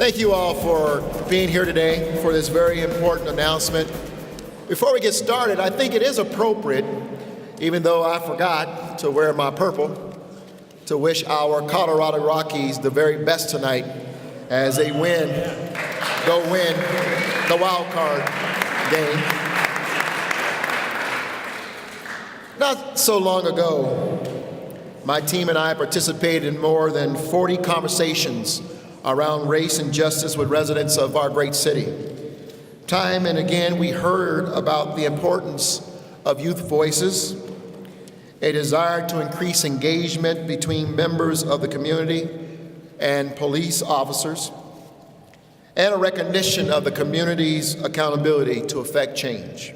Thank you all for being here today for this very important announcement. Before we get started, I think it is appropriate, even though I forgot to wear my purple, to wish our Colorado Rockies the very best tonight as they go win the wild card game. Not so long ago, my team and I participated in more than 40 conversations around race and justice with residents of our great city. Time and again, we heard about the importance of youth voices, a desire to increase engagement between members of the community and police officers, and a recognition of the community's accountability to affect change.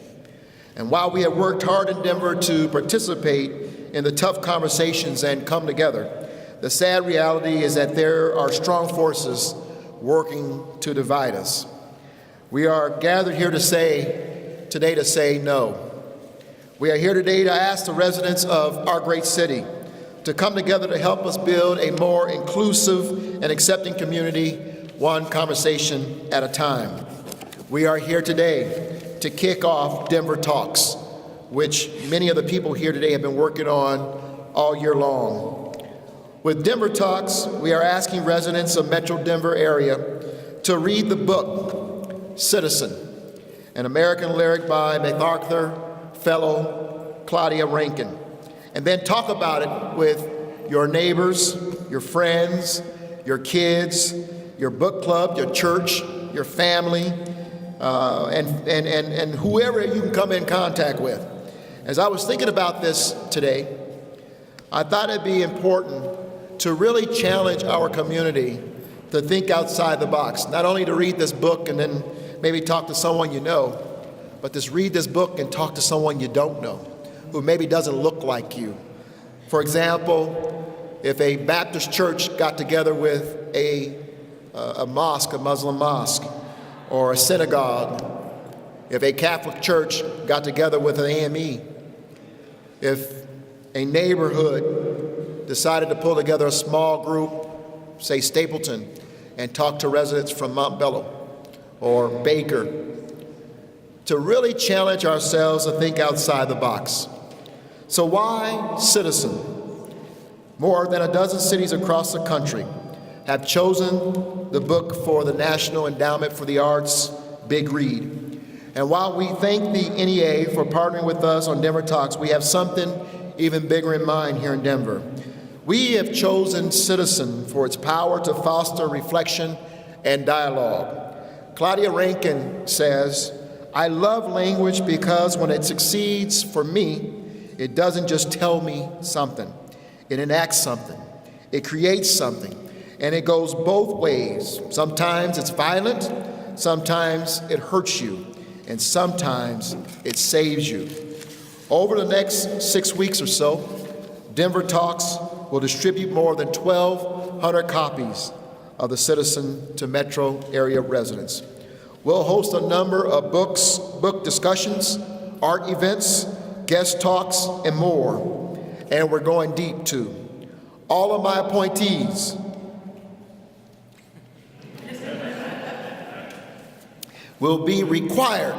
And while we have worked hard in Denver to participate in the tough conversations and come together, the sad reality is that there are strong forces working to divide us. We are gathered here today to say no. We are here today to ask the residents of our great city to come together to help us build a more inclusive and accepting community, one conversation at a time. We are here today to kick off Denver Talks, which many of the people here today have been working on all year long. With Denver Talks, we are asking residents of Metro Denver area to read the book, Citizen, an American lyric by MacArthur Fellow Claudia Rankine, and then talk about it with your neighbors, your friends, your kids, your book club, your church, your family, and whoever you can come in contact with. As I was thinking about this today, I thought it'd be important to really challenge our community to think outside the box, not only to read this book and then maybe talk to someone you know, but to read this book and talk to someone you don't know, who maybe doesn't look like you. For example, if a Baptist church got together with a mosque, a Muslim mosque, or a synagogue, if a Catholic church got together with an AME, if a neighborhood decided to pull together a small group, say Stapleton, and talk to residents from Montbello or Baker, to really challenge ourselves to think outside the box. So why Citizen? More than a dozen cities across the country have chosen the book for the National Endowment for the Arts Big Read. And while we thank the NEA for partnering with us on Denver Talks, we have something even bigger in mind here in Denver. We have chosen Citizen for its power to foster reflection and dialogue. Claudia Rankine says, "I love language because when it succeeds for me, it doesn't just tell me something. It enacts something. It creates something. And it goes both ways. Sometimes it's violent, sometimes it hurts you, and sometimes it saves you." Over the next 6 weeks or so, Denver Talks will distribute more than 1,200 copies of the Citizen to Metro area residents. We'll host a number of book discussions, art events, guest talks, and more. And we're going deep too. All of my appointees will be required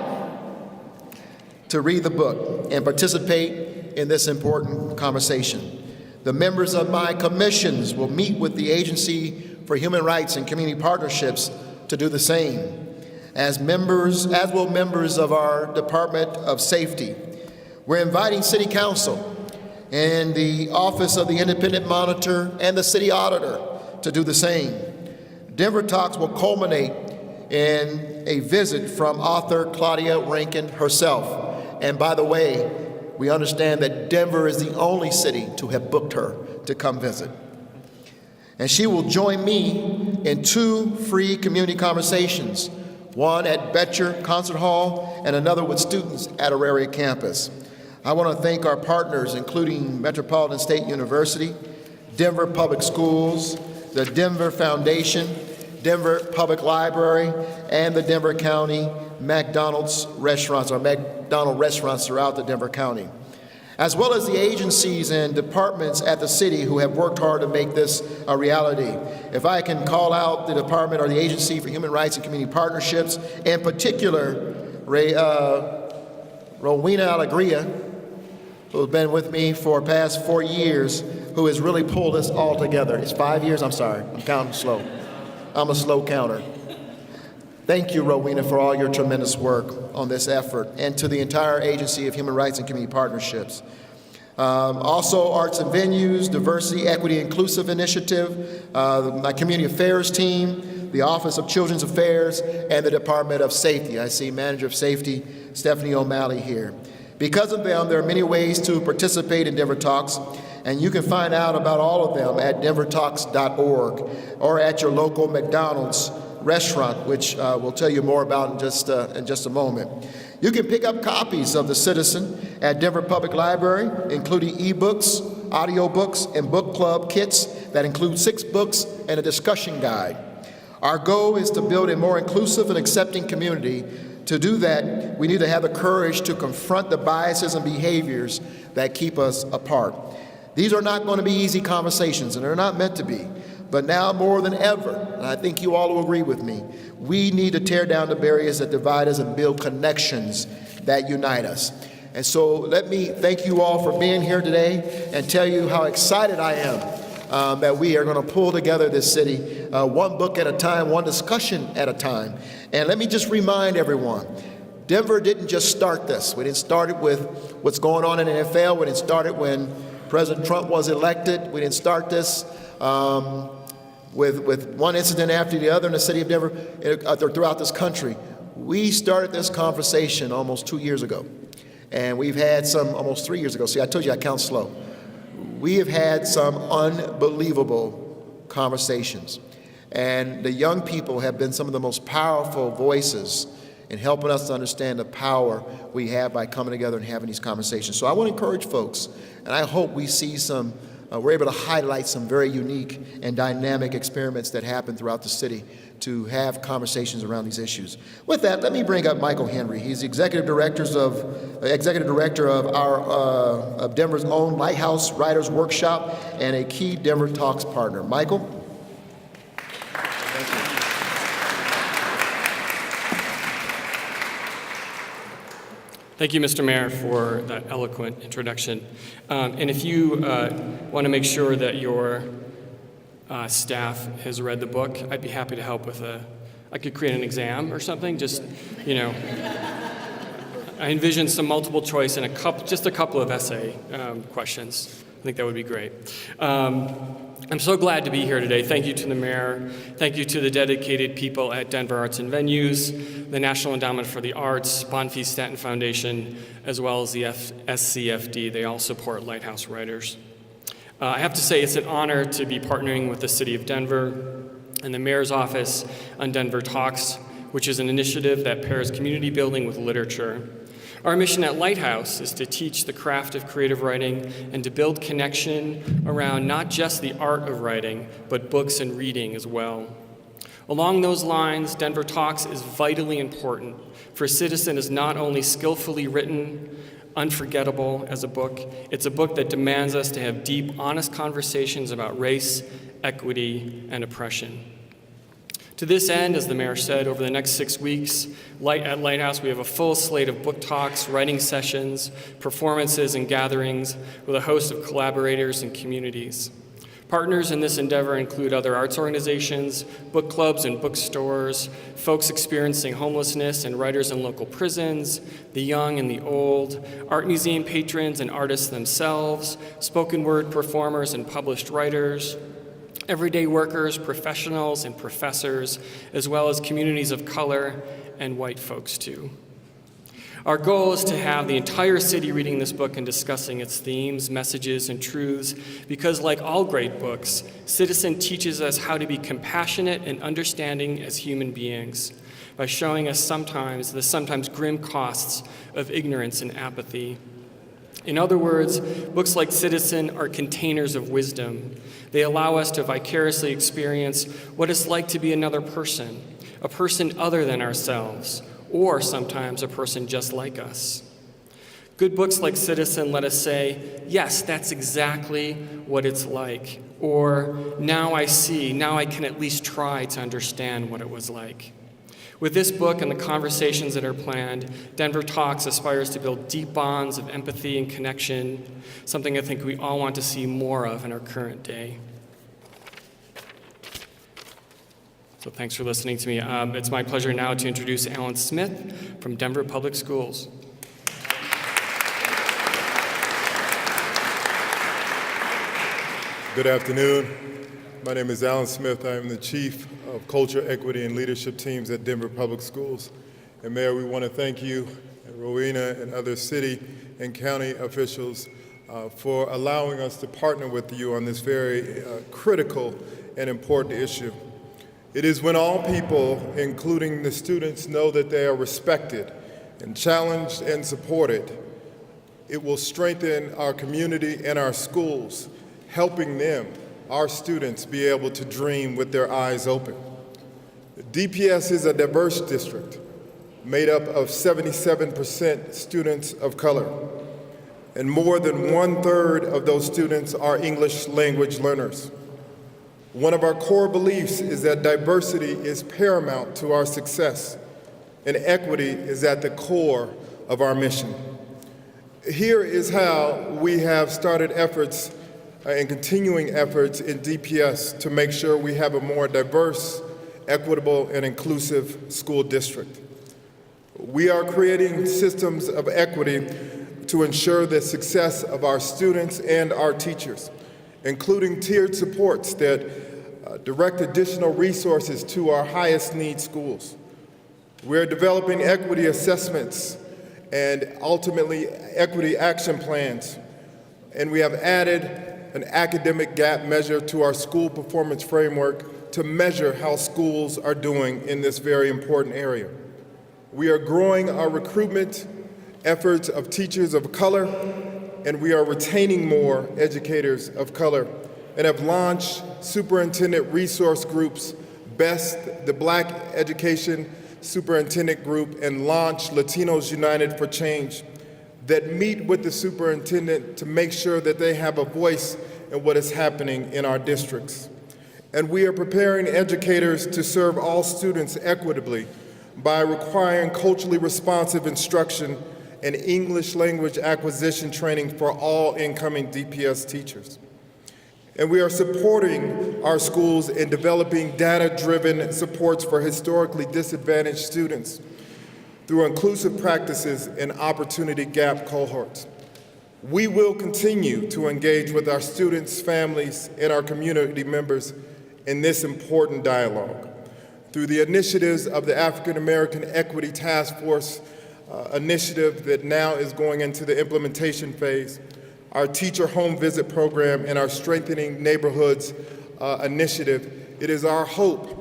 to read the book and participate in this important conversation. The members of my commissions will meet with the Agency for Human Rights and Community Partnerships to do the same, as will members of our Department of Safety. We're inviting City Council and the Office of the Independent Monitor and the City Auditor to do the same. Denver Talks will culminate in a visit from author Claudia Rankine herself. And by the way, we understand that Denver is the only city to have booked her to come visit. And she will join me in 2 free community conversations, one at Betcher Concert Hall and another with students at our area campus. I want to thank our partners, including Metropolitan State University, Denver Public Schools, the Denver Foundation, Denver Public Library, and the Denver County McDonald restaurants throughout the Denver County. as well as the agencies and departments at the city who have worked hard to make this a reality. If I can call out the department or the Agency for Human Rights and Community Partnerships, in particular, Rowena Alegria, who has been with me for the past 4 years, who has really pulled us all together. It's 5 years, I'm sorry, I'm counting slow. I'm a slow counter. Thank you, Rowena, for all your tremendous work on this effort, and to the entire Agency of Human Rights and Community Partnerships. Also, Arts and Venues, Diversity, Equity, Inclusive Initiative, my Community Affairs team, the Office of Children's Affairs, and the Department of Safety. I see Manager of Safety, Stephanie O'Malley here. Because of them, there are many ways to participate in Denver Talks, and you can find out about all of them at denvertalks.org or at your local McDonald's restaurant, which we'll tell you more about in just a moment. You can pick up copies of The Citizen at Denver Public Library, including ebooks, audiobooks, and book club kits that include 6 books and a discussion guide. Our goal is to build a more inclusive and accepting community. To do that, we need to have the courage to confront the biases and behaviors that keep us apart. These are not going to be easy conversations, and they're not meant to be. But now more than ever, and I think you all will agree with me, we need to tear down the barriers that divide us and build connections that unite us. And so let me thank you all for being here today and tell you how excited I am that we are going to pull together this city, one book at a time, one discussion at a time. And let me just remind everyone, Denver didn't just start this. We didn't start it with what's going on in the NFL. We didn't start it when President Trump was elected. We didn't start this with one incident after the other in the city of Denver, throughout this country. We started this conversation almost 2 years ago, and we've had some almost 3 years ago. See, I told you I count slow. We have had some unbelievable conversations, and the young people have been some of the most powerful voices in helping us to understand the power we have by coming together and having these conversations. So I want to encourage folks, and I hope we see we're able to highlight some very unique and dynamic experiments that happen throughout the city to have conversations around these issues. With that, let me bring up Michael Henry. He's the executive director of our Denver's own Lighthouse Writers Workshop and a key Denver Talks partner. Michael? Thank you. Thank you, Mr. Mayor, for that eloquent introduction. And if you want to make sure that your staff has read the book, I'd be happy to help with I could create an exam or something, just, I envision some multiple choice and just a couple of essay questions. I think that would be great. I'm so glad to be here today. Thank you to the mayor. Thank you to the dedicated people at Denver Arts and Venues, the National Endowment for the Arts, Bonfils Stanton Foundation, as well as the SCFD. They all support Lighthouse Writers. I have to say it's an honor to be partnering with the City of Denver and the Mayor's Office on Denver Talks, which is an initiative that pairs community building with literature. Our mission at Lighthouse is to teach the craft of creative writing and to build connection around not just the art of writing, but books and reading as well. Along those lines, Denver Talks is vitally important, for Citizen is not only skillfully written, unforgettable as a book, it's a book that demands us to have deep, honest conversations about race, equity, and oppression. To this end, as the mayor said, over the next 6 weeks, at Lighthouse, we have a full slate of book talks, writing sessions, performances, and gatherings with a host of collaborators and communities. Partners in this endeavor include other arts organizations, book clubs and bookstores, folks experiencing homelessness and writers in local prisons, the young and the old, art museum patrons and artists themselves, spoken word performers and published writers, everyday workers, professionals, and professors, as well as communities of color and white folks too. Our goal is to have the entire city reading this book and discussing its themes, messages, and truths, because like all great books, Citizen teaches us how to be compassionate and understanding as human beings by showing us the sometimes grim costs of ignorance and apathy. In other words, books like Citizen are containers of wisdom. They allow us to vicariously experience what it's like to be another person, a person other than ourselves, or sometimes a person just like us. Good books like Citizen let us say, yes, that's exactly what it's like. Or, now I see, now I can at least try to understand what it was like. With this book and the conversations that are planned, Denver Talks aspires to build deep bonds of empathy and connection, something I think we all want to see more of in our current day. So thanks for listening to me. It's my pleasure now to introduce Alan Smith from Denver Public Schools. Good afternoon. My name is Alan Smith. I am the Chief of Culture, Equity, and Leadership Teams at Denver Public Schools. And Mayor, we want to thank you, Rowena, and other city and county officials for allowing us to partner with you on this very critical and important issue. It is when all people, including the students, know that they are respected and challenged and supported, it will strengthen our community and our schools, helping them, our students, be able to dream with their eyes open. DPS is a diverse district made up of 77% students of color, and more than 1/3 of those students are English language learners. One of our core beliefs is that diversity is paramount to our success, and equity is at the core of our mission. Here is how we have started efforts and continuing efforts in DPS to make sure we have a more diverse, equitable, and inclusive school district. We are creating systems of equity to ensure the success of our students and our teachers, including tiered supports that direct additional resources to our highest need schools. We're developing equity assessments and ultimately equity action plans, and we have added an academic gap measure to our school performance framework to measure how schools are doing in this very important area. We are growing our recruitment efforts of teachers of color, and we are retaining more educators of color, and have launched superintendent resource groups, BEST, the Black Education Superintendent Group, and launched Latinos United for Change, that meet with the superintendent to make sure that they have a voice in what is happening in our districts. And we are preparing educators to serve all students equitably by requiring culturally responsive instruction and English language acquisition training for all incoming DPS teachers. And we are supporting our schools in developing data-driven supports for historically disadvantaged students through inclusive practices and opportunity gap cohorts. We will continue to engage with our students, families, and our community members in this important dialogue. Through the initiatives of the African American Equity Task Force initiative that now is going into the implementation phase, our teacher home visit program, and our Strengthening Neighborhoods initiative, it is our hope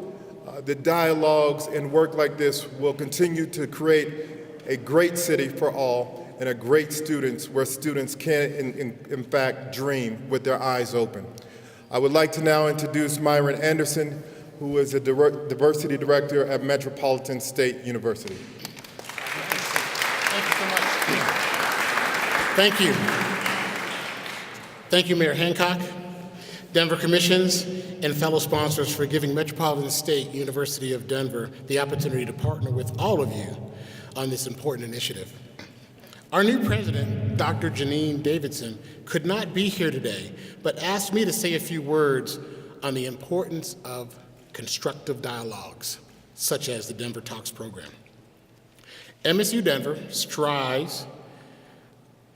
that dialogues and work like this will continue to create a great city for all and a great students where students can, in fact, dream with their eyes open. I would like to now introduce Myron Anderson, who is a diversity director at Metropolitan State University. Thank you so much. Thank you. Thank you, Mayor Hancock, Denver Commissions, and fellow sponsors for giving Metropolitan State University of Denver the opportunity to partner with all of you on this important initiative. Our new president, Dr. Janine Davidson, could not be here today, but asked me to say a few words on the importance of constructive dialogues, such as the Denver Talks program. MSU Denver strives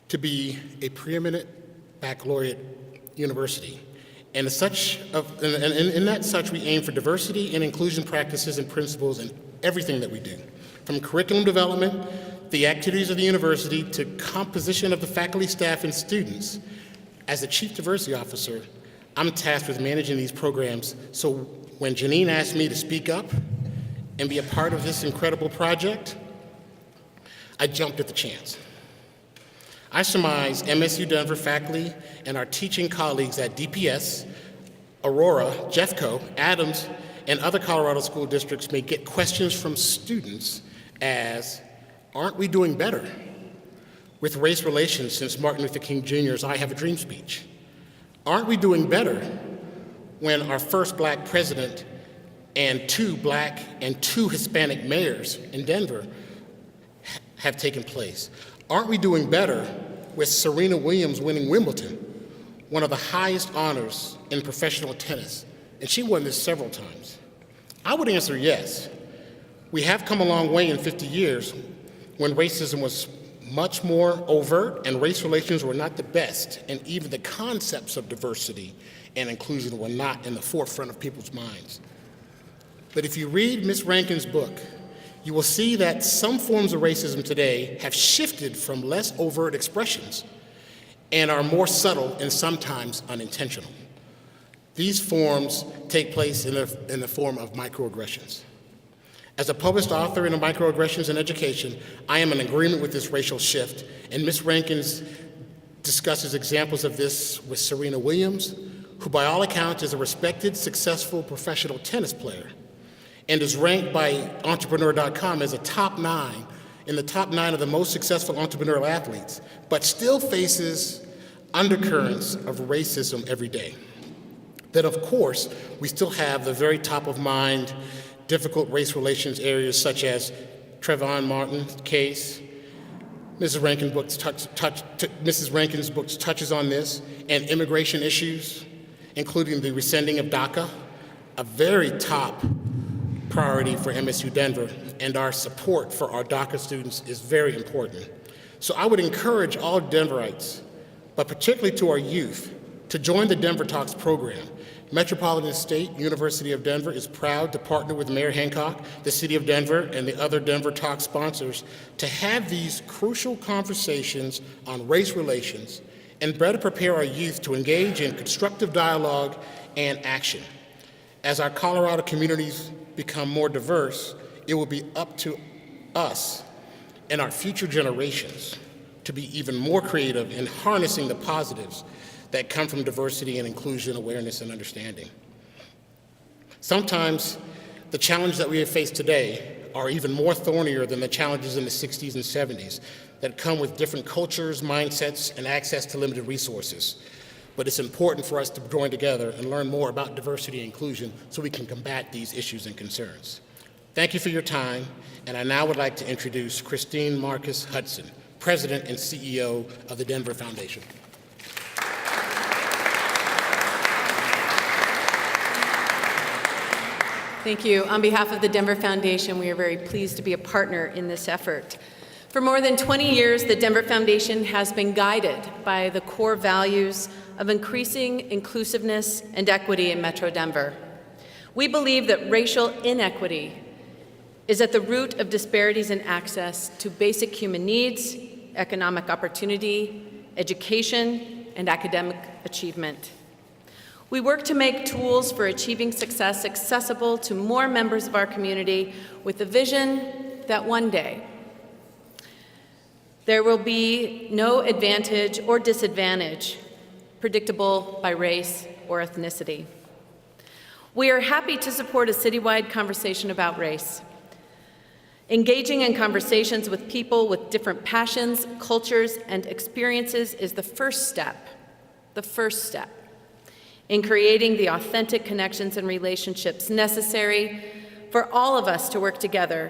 to be a preeminent baccalaureate university. And in that such, we aim for diversity and inclusion practices and principles in everything that we do, from curriculum development, the activities of the university, to composition of the faculty, staff, and students. As the Chief Diversity Officer, I'm tasked with managing these programs, so when Janine asked me to speak up and be a part of this incredible project, I jumped at the chance. I surmise MSU Denver faculty and our teaching colleagues at DPS, Aurora, Jeffco, Adams, and other Colorado school districts may get questions from students as, aren't we doing better? with race relations since Martin Luther King Jr.'s I Have a Dream speech? Aren't we doing better when our first black president and 2 black and 2 Hispanic mayors in Denver have taken place? Aren't we doing better with Serena Williams winning Wimbledon, one of the highest honors in professional tennis? And she won this several times. I would answer yes. We have come a long way in 50 years when racism was much more overt and race relations were not the best, and even the concepts of diversity and inclusion were not in the forefront of people's minds. But if you read Ms. Rankine's book, you will see that some forms of racism today have shifted from less overt expressions and are more subtle and sometimes unintentional. These forms take place in the form of microaggressions. As a published author in microaggressions in education, I am in agreement with this racial shift, and Ms. Rankine discusses examples of this with Serena Williams, who by all accounts is a respected, successful professional tennis player, and is ranked by Entrepreneur.com as in the top 9 of the most successful entrepreneurial athletes, but still faces undercurrents of racism every day. Then, of course, we still have the very top of mind difficult race relations areas such as Trayvon Martin's case. Mrs. Rankine's book touches on this, and immigration issues, including the rescinding of DACA, a very top priority for MSU Denver, and our support for our DACA students is very important. So I would encourage all Denverites, but particularly to our youth, to join the Denver Talks program. Metropolitan State University of Denver is proud to partner with Mayor Hancock, the City of Denver, and the other Denver Talks sponsors to have these crucial conversations on race relations and better prepare our youth to engage in constructive dialogue and action. As our Colorado communities become more diverse, it will be up to us and our future generations to be even more creative in harnessing the positives that come from diversity and inclusion, awareness, and understanding. Sometimes the challenges that we have faced today are even more thornier than the challenges in the 60s and 70s that come with different cultures, mindsets, and access to limited resources. But it's important for us to join together and learn more about diversity and inclusion so we can combat these issues and concerns. Thank you for your time, and I now would like to introduce Christine Marcus Hudson, President and CEO of the Denver Foundation. Thank you. On behalf of the Denver Foundation, we are very pleased to be a partner in this effort. For more than 20 years, the Denver Foundation has been guided by the core values of increasing inclusiveness and equity in Metro Denver. We believe that racial inequity is at the root of disparities in access to basic human needs, economic opportunity, education, and academic achievement. We work to make tools for achieving success accessible to more members of our community with the vision that one day there will be no advantage or disadvantage predictable by race or ethnicity. We are happy to support a citywide conversation about race. Engaging in conversations with people with different passions, cultures, and experiences is the first step in creating the authentic connections and relationships necessary for all of us to work together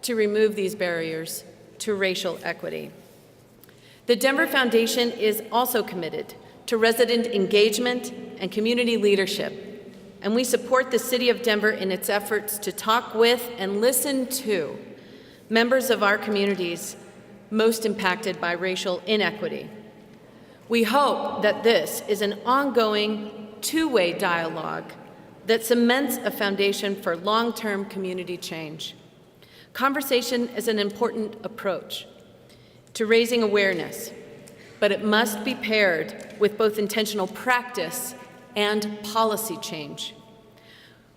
to remove these barriers to racial equity. The Denver Foundation is also committed to resident engagement and community leadership, and we support the City of Denver in its efforts to talk with and listen to members of our communities most impacted by racial inequity. We hope that this is an ongoing two-way dialogue that cements a foundation for long-term community change. Conversation is an important approach to raising awareness, but it must be paired with both intentional practice and policy change.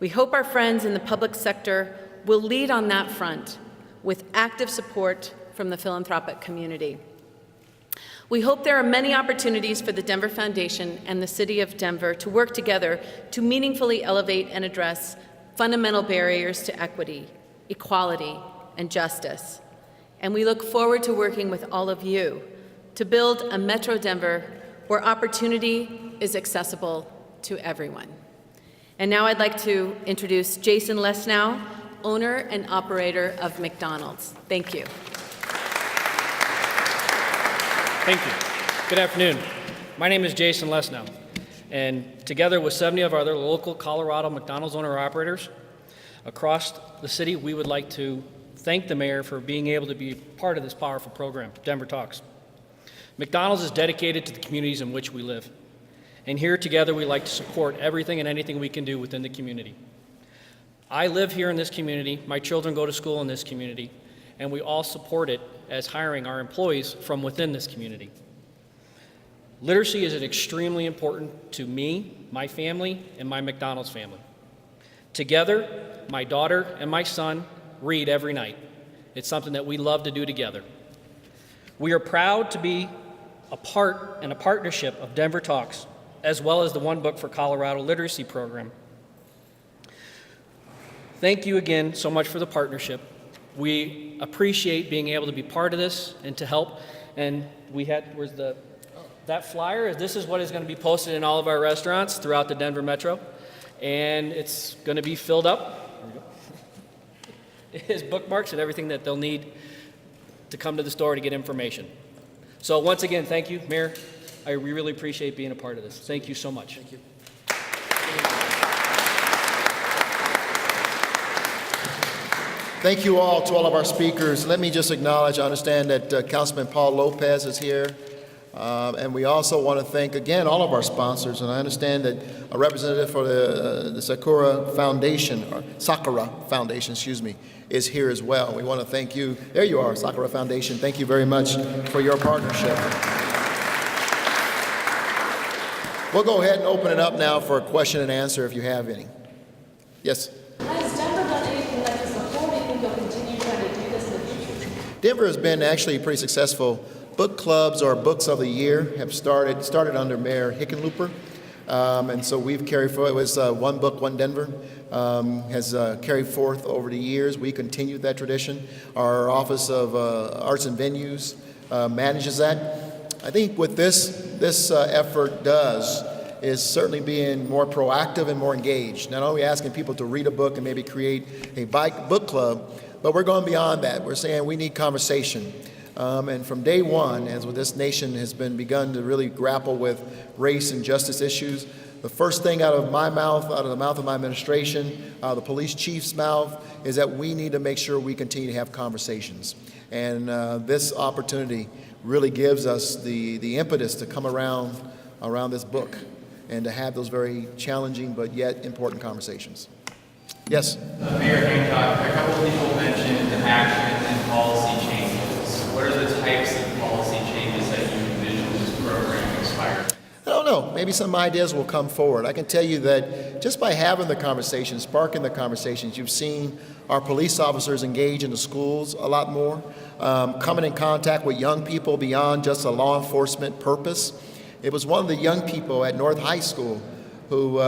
We hope our friends in the public sector will lead on that front with active support from the philanthropic community. We hope there are many opportunities for the Denver Foundation and the City of Denver to work together to meaningfully elevate and address fundamental barriers to equity, equality, and justice. And we look forward to working with all of you to build a Metro Denver where opportunity is accessible to everyone. And now I'd like to introduce Jason Lesnow, owner and operator of McDonald's. Thank you. Thank you. Good afternoon. My name is Jason Lesnow, and together with 70 of our other local Colorado McDonald's owner-operators across the city, we would like to thank the mayor for being able to be part of this powerful program, Denver Talks. McDonald's is dedicated to the communities in which we live, and here together we like to support everything and anything we can do within the community. I live here in this community, my children go to school in this community, and we all support it as hiring our employees from within this community. Literacy is extremely important to me, my family, and my McDonald's family. Together, my daughter and my son read every night. It's something that we love to do together. We are proud to be a part and a partnership of Denver Talks, as well as the One Book for Colorado Literacy Program. Thank you again so much for the partnership. We appreciate being able to be part of this and to help. And we had, that flyer, this is what is going to be posted in all of our restaurants throughout the Denver Metro. And it's going to be filled up. It has bookmarks and everything that they'll need to come to the store to get information. So once again, thank you, Mayor. We really appreciate being a part of this. Thank you so much. Thank you. Thank you all to all of our speakers. Let me just acknowledge, I understand that Councilman Paul Lopez is here. And we also want to thank, again, all of our sponsors. And I understand that a representative for the Sakura Foundation, is here as well. We want to thank you. There you are, Sakura Foundation. Thank you very much for your partnership. We'll go ahead and open it up now for a question and answer if you have any. Yes? Has Denver done anything like this before? Do you think you'll continue trying to do this in the future? Denver has been actually pretty successful. Book clubs or books of the year have started under Mayor Hickenlooper. And so we've carried forward, it was One Book, One Denver, has carried forth over the years. We continued that tradition. Our Office of Arts and Venues manages that. I think what this effort does is certainly being more proactive and more engaged. Not only asking people to read a book and maybe create a book club, but we're going beyond that. We're saying we need conversation. And from day one, as this nation has been begun to really grapple with race and justice issues, the first thing out of the mouth of my administration, the police chief's mouth, is that we need to make sure we continue to have conversations. And this opportunity really gives us the impetus to come around this book and to have those very challenging but yet important conversations. Yes? Mayor Hancock, a couple of people mentioned action and policy changes. What are the types of policy changes that you envision this program inspire? I don't know. Maybe some ideas will come forward. I can tell you that just by having the conversations, sparking the conversations, you've seen our police officers engage in the schools a lot more, coming in contact with young people beyond just a law enforcement purpose. It was one of the young people at North High School who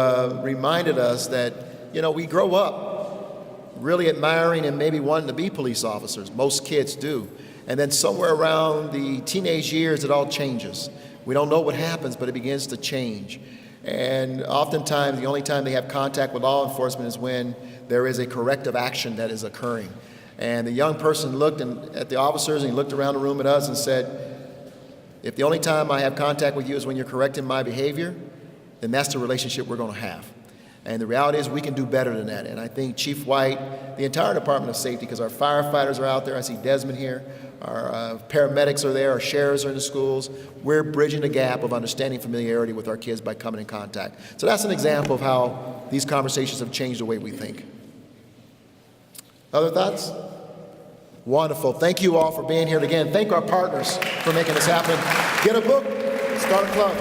reminded us that, we grow up really admiring and maybe wanting to be police officers. Most kids do. And then somewhere around the teenage years, it all changes. We don't know what happens, but it begins to change. And oftentimes, the only time they have contact with law enforcement is when there is a corrective action that is occurring. And the young person looked at the officers and he looked around the room at us and said, if the only time I have contact with you is when you're correcting my behavior, then that's the relationship we're going to have. And the reality is we can do better than that. And I think Chief White, the entire Department of Safety, because our firefighters are out there, I see Desmond here, our paramedics are there, our sheriffs are in the schools. We're bridging the gap of understanding familiarity with our kids by coming in contact. So that's an example of how these conversations have changed the way we think. Other thoughts? Wonderful. Thank you all for being here again. Thank our partners for making this happen. Get a book, start a club.